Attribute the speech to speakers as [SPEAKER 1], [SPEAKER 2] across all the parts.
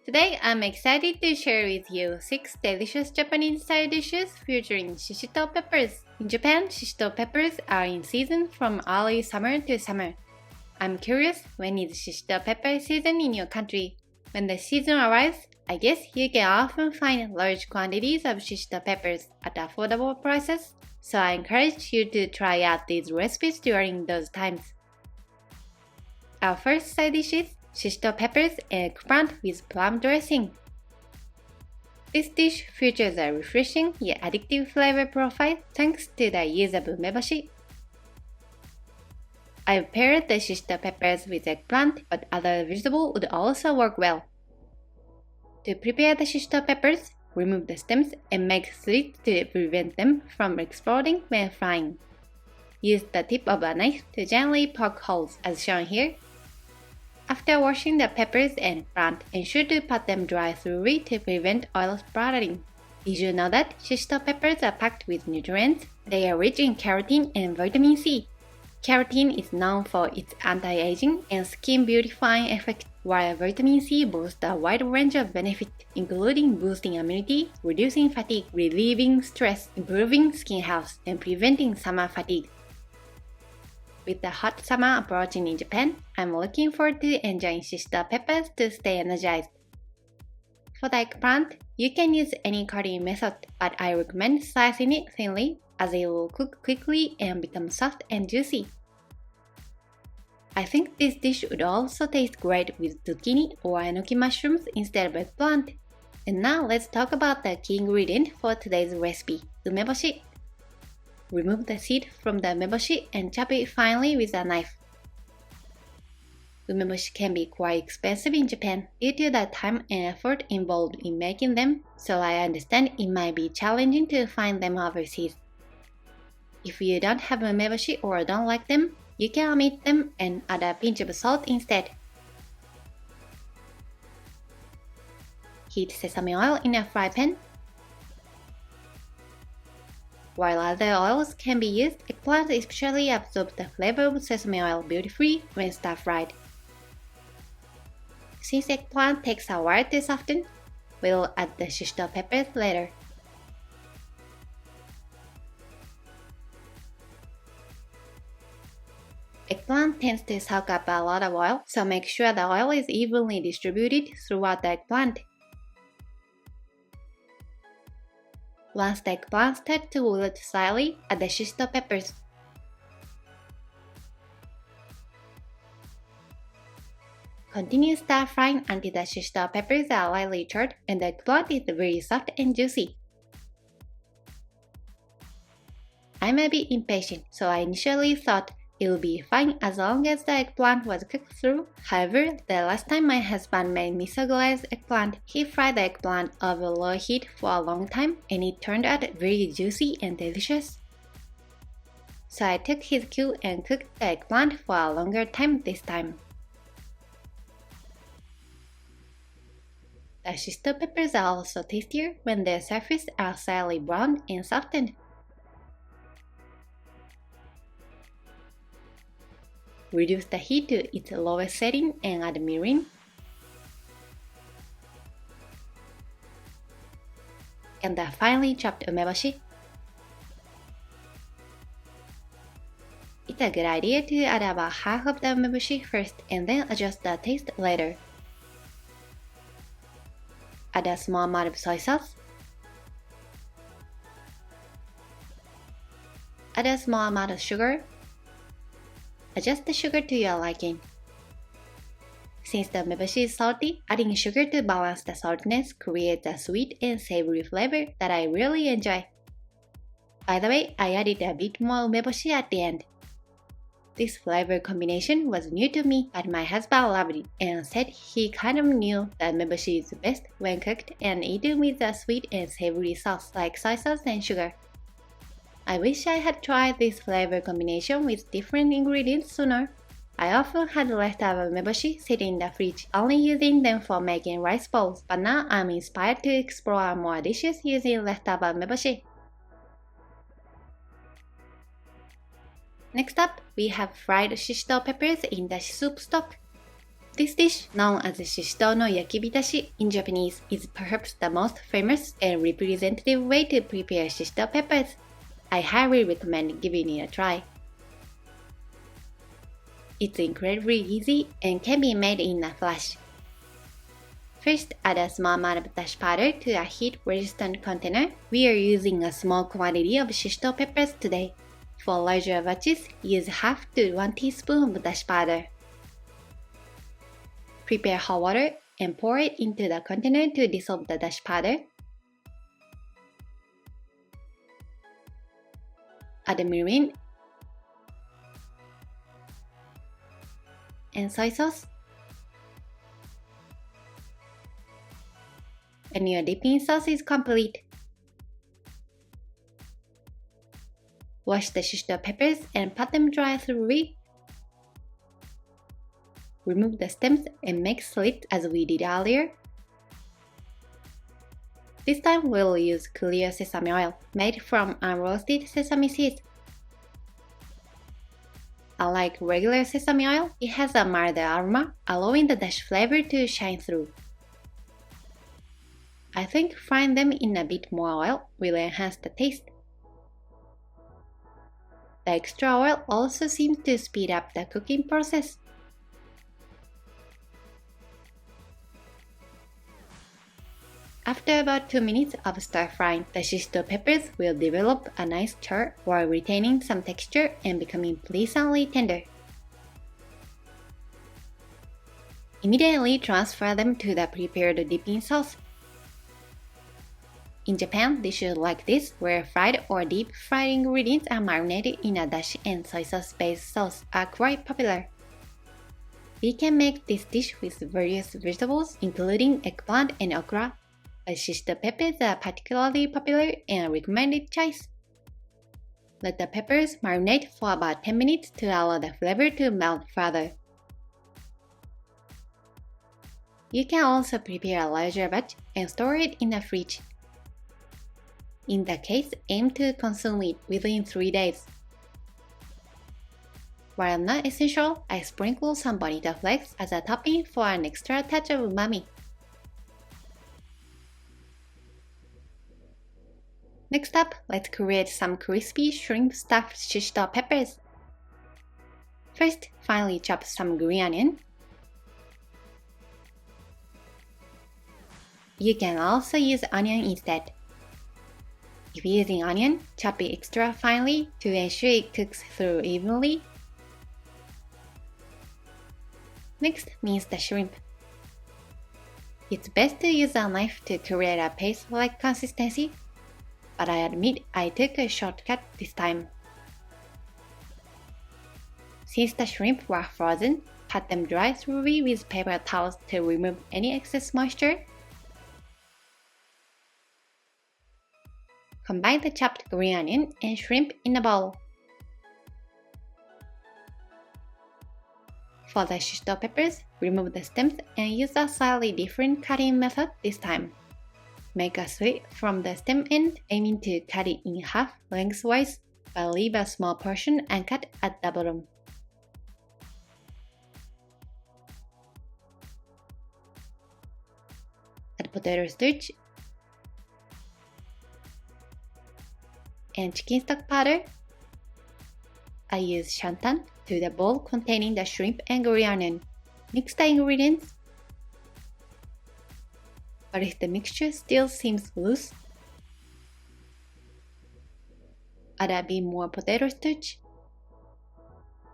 [SPEAKER 1] Today, I'm excited to share with you 6 delicious Japanese side dishes featuring Shishito peppers. In Japan, Shishito peppers are in season from early summer to summer. I'm curious, when is Shishito pepper season in your country? When the season arrives, I guess you can often find large quantities of Shishito peppers at affordable prices, so I encourage you to try out these recipes during those times. Our first side dish is Shishito peppers and eggplant with plum dressing. This dish features a refreshing yet addictive flavor profile thanks to the use of umeboshi. I've paired the Shishito peppers with eggplant, but other vegetables would also work well. To prepare the Shishito peppers, remove the stems and make slits to prevent them from exploding when frying. Use the tip of a knife to gently poke holes as shown here. After washing the peppers and eggplant, ensure to pat them dry thoroughly to prevent oil splattering. Did you know that Shishito peppers are packed with nutrients? They are rich in carotene and vitamin C. Carotene is known for its anti-aging and skin beautifying effect, while vitamin C boasts a wide range of benefits, including boosting immunity, reducing fatigue, relieving stress, improving skin health, and preventing summer fatigue. With the hot summer approaching in Japan, I'm looking forward to enjoying Shishito peppers to stay energized. For the eggplant, you can use any cutting method, but I recommend slicing it thinly as it will cook quickly and become soft and juicy. I think this dish would also taste great with zucchini or enoki mushrooms instead of eggplant. And now let's talk about the key ingredient for today's recipe, umeboshi. Remove the seed from the umeboshi and chop it finely with a knife. Umeboshi can be quite expensive in Japan due to the time and effort involved in making them, so I understand it might be challenging to find them overseas. If you don't have umeboshi or don't like them, you can omit them and add a pinch of salt instead. Heat sesame oil in a fry pan. While other oils can be used, eggplant especially absorbs the flavor of sesame oil beautifully when stir-fried. Since eggplant takes a while to soften, we'll add the Shishito peppers later. Eggplant tends to soak up a lot of oil, so make sure the oil is evenly distributed throughout the eggplant. Once the eggplant starts to wilt slightly, add the Shishito peppers. Continue stir-frying until the Shishito peppers are lightly charred and the eggplant is very soft and juicy. I may be impatient, so I initially thought it would be fine as long as the eggplant was cooked through. However, the last time my husband made miso glazed eggplant, he fried the eggplant over low heat for a long time and it turned out very juicy and delicious. So I took his cue and cooked the eggplant for a longer time this time. The Shishito peppers are also tastier when their surfaces are slightly browned and softened. Reduce the heat to its lowest setting and add mirin. And the finely chopped umeboshi. It's a good idea to add about half of the umeboshi first and then adjust the taste later. Add a small amount of soy sauce. Add a small amount of sugar. Adjust the sugar to your liking. Since the umeboshi is salty, adding sugar to balance the saltiness creates a sweet and savory flavor that I really enjoy. By the way, I added a bit more umeboshi at the end. This flavor combination was new to me, but my husband loved it and said he kind of knew that umeboshi is best when cooked and eaten with a sweet and savory sauce like soy sauce and sugar. I wish I had tried this flavor combination with different ingredients sooner. I often had leftover umeboshi sitting in the fridge, only using them for making rice bowls, but now I'm inspired to explore more dishes using leftover umeboshi. Next up, we have fried Shishito peppers in dashi soup stock. This dish, known as Shishito no yakibitashi in Japanese, is perhaps the most famous and representative way to prepare shishito peppers. I highly recommend giving it a try. It's incredibly easy and can be made in a flash. First, add a small amount of dashi powder to a heat-resistant container. We are using a small quantity of shishito peppers today. For larger batches, use half to 1 teaspoon of dashi powder. Prepare hot water and pour it into the container to dissolve the dashi powder. Add mirin and soy sauce. And your dipping sauce is complete. Wash the shishito peppers and pat them dry thoroughly. Remove the stems and make slits as we did earlier. This time we'll use clear sesame oil made from unroasted sesame seeds. Unlike regular sesame oil, it has a milder aroma, allowing the dashi flavor to shine through. I think frying them in a bit more oil will enhance the taste. The extra oil also seems to speed up the cooking process. After about 2 minutes of stir-frying, the shishito peppers will develop a nice char while retaining some texture and becoming pleasantly tender. Immediately transfer them to the prepared dipping sauce. In Japan, dishes like this, where fried or deep-fried ingredients are marinated in a dashi and soy sauce-based sauce, are quite popular. We can make this dish with various vegetables, including eggplant and okra, but shishito peppers are particularly popular and a recommended choice. Let the peppers marinate for about 10 minutes to allow the flavor to melt further. You can also prepare a larger batch and store it in the fridge. In that case, aim to consume it within 3 days. While not essential, I sprinkle some bonito flakes as a topping for an extra touch of umami. Next up, let's create some crispy shrimp stuffed shishito peppers. First, finely chop some green onion. You can also use onion instead. If using onion, chop it extra finely to ensure it cooks through evenly. Next, mince the shrimp. It's best to use a knife to create a paste-like consistency, but I admit I took a shortcut this time. Since the shrimp were frozen, pat them dry thoroughly with paper towels to remove any excess moisture. Combine the chopped green onion and shrimp in a bowl. For the shishito peppers, remove the stems and use a slightly different cutting method this time. Make a slit from the stem end, aiming to cut it in half lengthwise, but leave a small portion uncut at the bottom. Add potato starch and chicken stock powder. I use shantan to the bowl containing the shrimp and green onion. Mix the ingredients. But if the mixture still seems loose, add a bit more potato starch.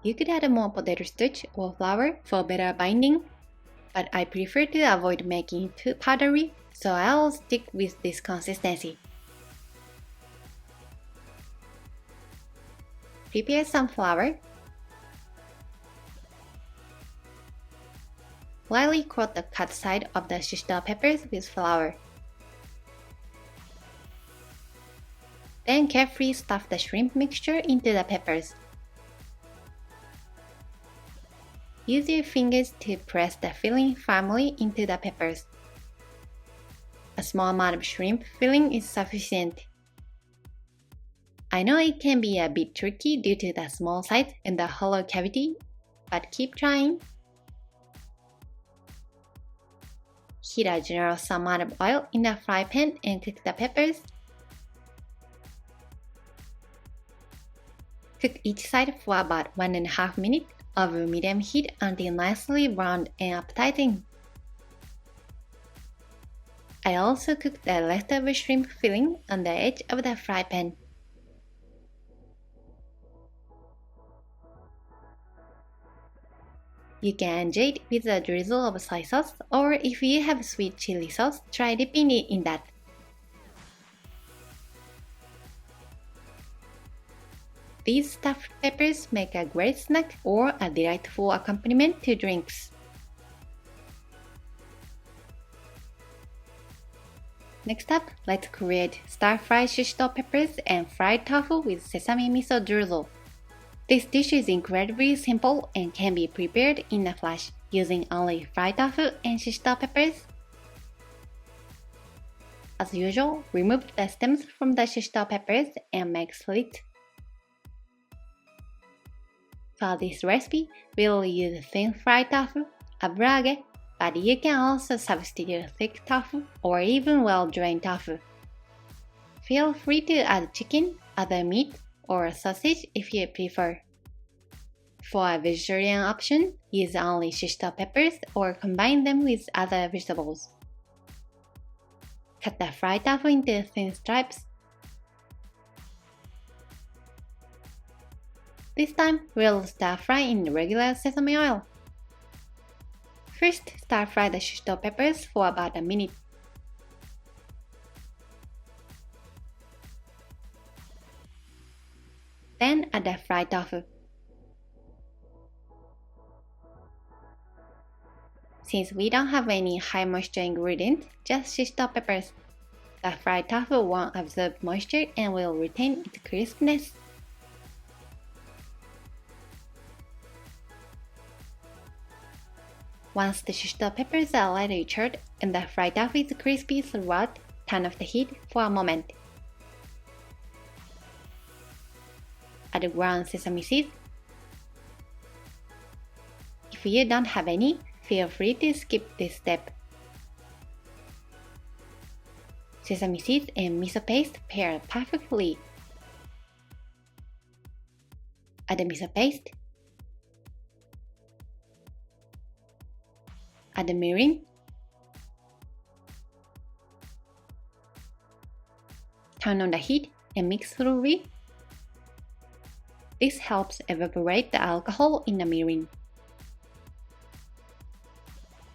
[SPEAKER 1] You could add more potato starch or flour for better binding, but I prefer to avoid making it too powdery, so I'll stick with this consistency. Prepare some flour. Lightly coat the cut side of the shishito peppers with flour. Then carefully stuff the shrimp mixture into the peppers. Use your fingers to press the filling firmly into the peppers. A small amount of shrimp filling is sufficient. I know it can be a bit tricky due to the small size and the hollow cavity, but keep trying. Heat a generous amount of oil in a fry pan and cook the peppers. Cook each side for about 1.5 minutes over medium heat until nicely browned and appetizing. I also cooked the leftover shrimp filling on the edge of the fry pan. You can enjoy it with a drizzle of soy sauce, or if you have sweet chili sauce, try dipping it in that. These stuffed peppers make a great snack or a delightful accompaniment to drinks. Next up, let's create stir-fried shishito peppers and fried tofu with sesame miso drizzle. This dish is incredibly simple and can be prepared in a flash using only fried tofu and shishito peppers. As usual, remove the stems from the shishito peppers and make slits. For this recipe, we will use thin fried tofu, aburage, but you can also substitute thick tofu or even well-drained tofu. Feel free to add chicken, other meat, or sausage if you prefer. For a vegetarian option, use only shishito peppers or combine them with other vegetables. Cut the fried tofu into thin stripes. This time, we'll stir fry in regular sesame oil. First, stir fry the shishito peppers for about a minute. Then add the fried tofu. Since we don't have any high moisture ingredients, just shishito peppers, the fried tofu won't absorb moisture and will retain its crispness. Once the shishito peppers are lightly charred and the fried tofu is crispy throughout, turn off the heat for a moment. Add ground sesame seeds. If you don't have any, feel free to skip this step. Sesame seeds and miso paste pair perfectly. Add the miso paste. Add the mirin. Turn on the heat and mix thoroughly. This helps evaporate the alcohol in the mirin.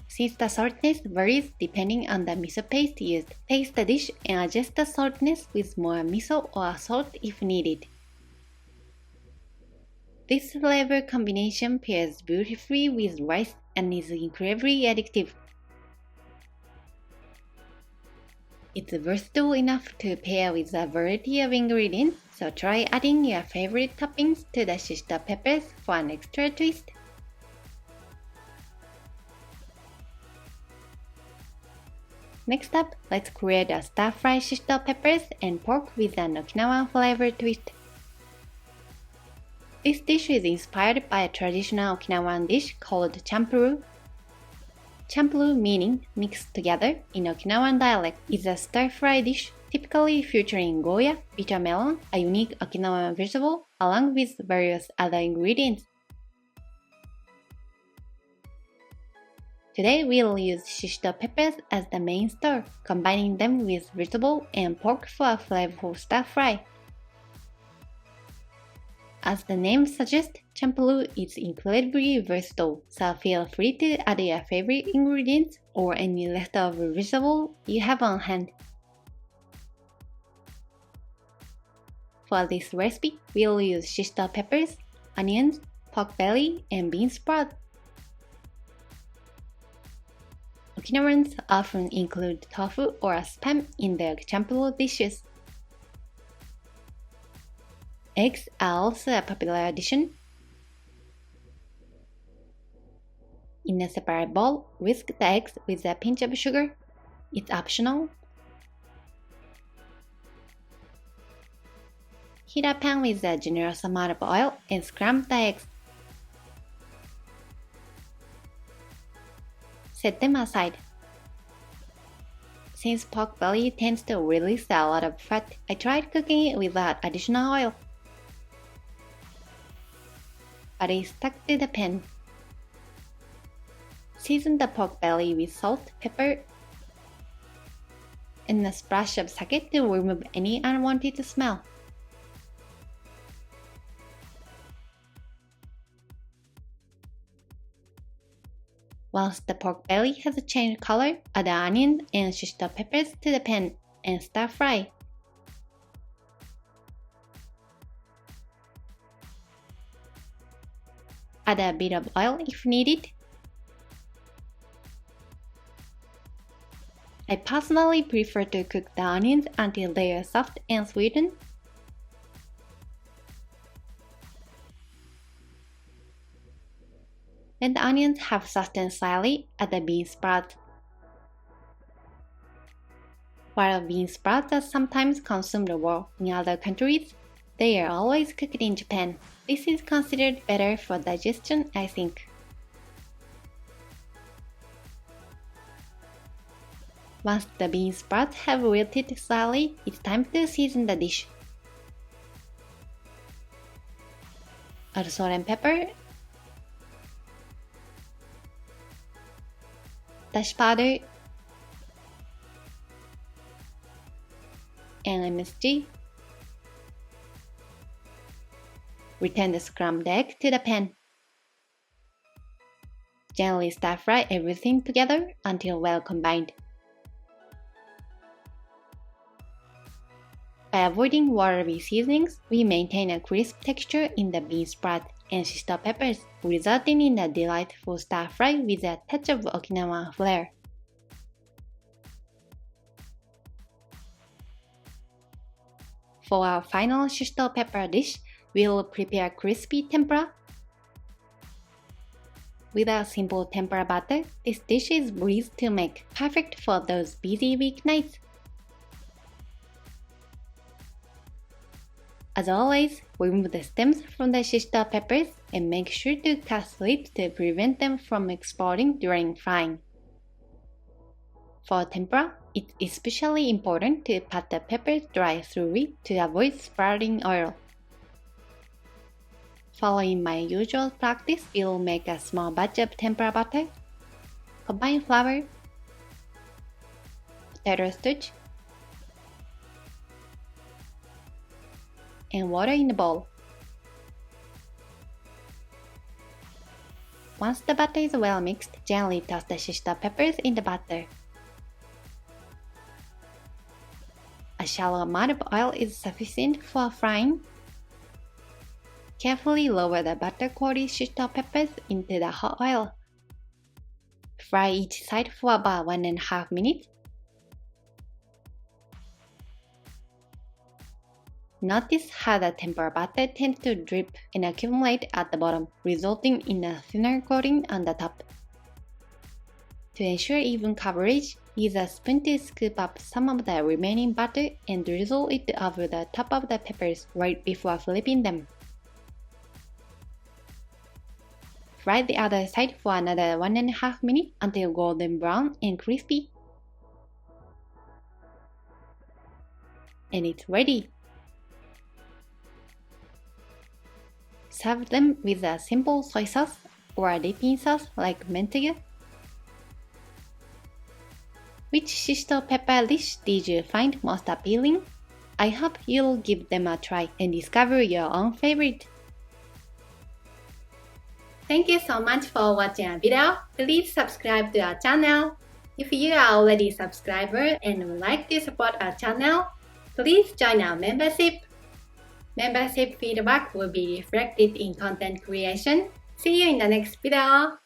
[SPEAKER 1] Since the saltiness varies depending on the miso paste used, taste the dish and adjust the saltiness with more miso or salt if needed. This flavor combination pairs beautifully with rice and is incredibly addictive. It's versatile enough to pair with a variety of ingredients, so try adding your favorite toppings to the shishito peppers for an extra twist. Next up, let's create a stir-fried shishito peppers and pork with an Okinawan flavor twist. This dish is inspired by a traditional Okinawan dish called champuru. Champuru, meaning mixed together in Okinawan dialect, is a stir-fry dish typically featuring goya, bitter melon, a unique Okinawan vegetable, along with various other ingredients. Today we'll use shishito peppers as the main stir, combining them with vegetable and pork for a flavorful stir-fry. As the name suggests, champuru is incredibly versatile, so feel free to add your favorite ingredients or any leftover vegetable you have on hand. For this recipe, we'll use shishito peppers, onions, pork belly, and bean sprout. Okinawans often include tofu or spam in their champuru dishes. Eggs are also a popular addition. In a separate bowl, whisk the eggs with a pinch of sugar. It's optional. Heat a pan with a generous amount of oil and scramble the eggs. Set them aside. Since pork belly tends to release a lot of fat, I tried cooking it without additional oil. But it stuck to the pan. Season the pork belly with salt, pepper, and a splash of sake to remove any unwanted smell. Once the pork belly has changed color, add the onion and shishito peppers to the pan and stir fry. Add a bit of oil if needed. I personally prefer to cook the onions until they are soft and sweetened. When the onions have softened slightly, add the bean sprouts. While bean sprouts are sometimes consumed raw in other countries, they are always cooked in Japan. This is considered better for digestion, I think. Once the bean sprouts have wilted slightly, it's time to season the dish. Add salt and pepper, dashi powder, and MSG. Return the scrambled egg to the pan. Gently stir fry everything together until well combined. By avoiding watery seasonings, we maintain a crisp texture in the bean sprout and shishito peppers, resulting in a delightful stir fry with a touch of Okinawan flair. For our final shishito pepper dish, we'll prepare crispy tempura. With a simple tempura batter, this dish is breeze to make, perfect for those busy weeknights. As always, remove the stems from the shishito peppers and make sure to cut slits to prevent them from exploding during frying. For tempura, it's especially important to pat the peppers dry thoroughly to avoid spouting oil. Following my usual practice, we'll make a small batch of tempura batter. Combine flour, potato starch, and water in the bowl. Once the batter is well mixed, gently toss the shishito peppers in the batter. A shallow amount of oil is sufficient for frying. Carefully lower the butter-coated shishito peppers into the hot oil. Fry each side for about 1.5 minutes. Notice how the tempura batter tends to drip and accumulate at the bottom, resulting in a thinner coating on the top. To ensure even coverage, use a spoon to scoop up some of the remaining batter and drizzle it over the top of the peppers right before flipping them. Fry the other side for another 1.5 minutes until golden brown and crispy. And it's ready! Serve them with a simple soy sauce or a dipping sauce like mentoyu. Which shishito pepper dish did you find most appealing? I hope you'll give them a try and discover your own favorite. Thank you so much for watching our video. Please subscribe to our channel. If you are already a subscriber and would like to support our channel, please join our membership. Membership feedback will be reflected in content creation. See you in the next video.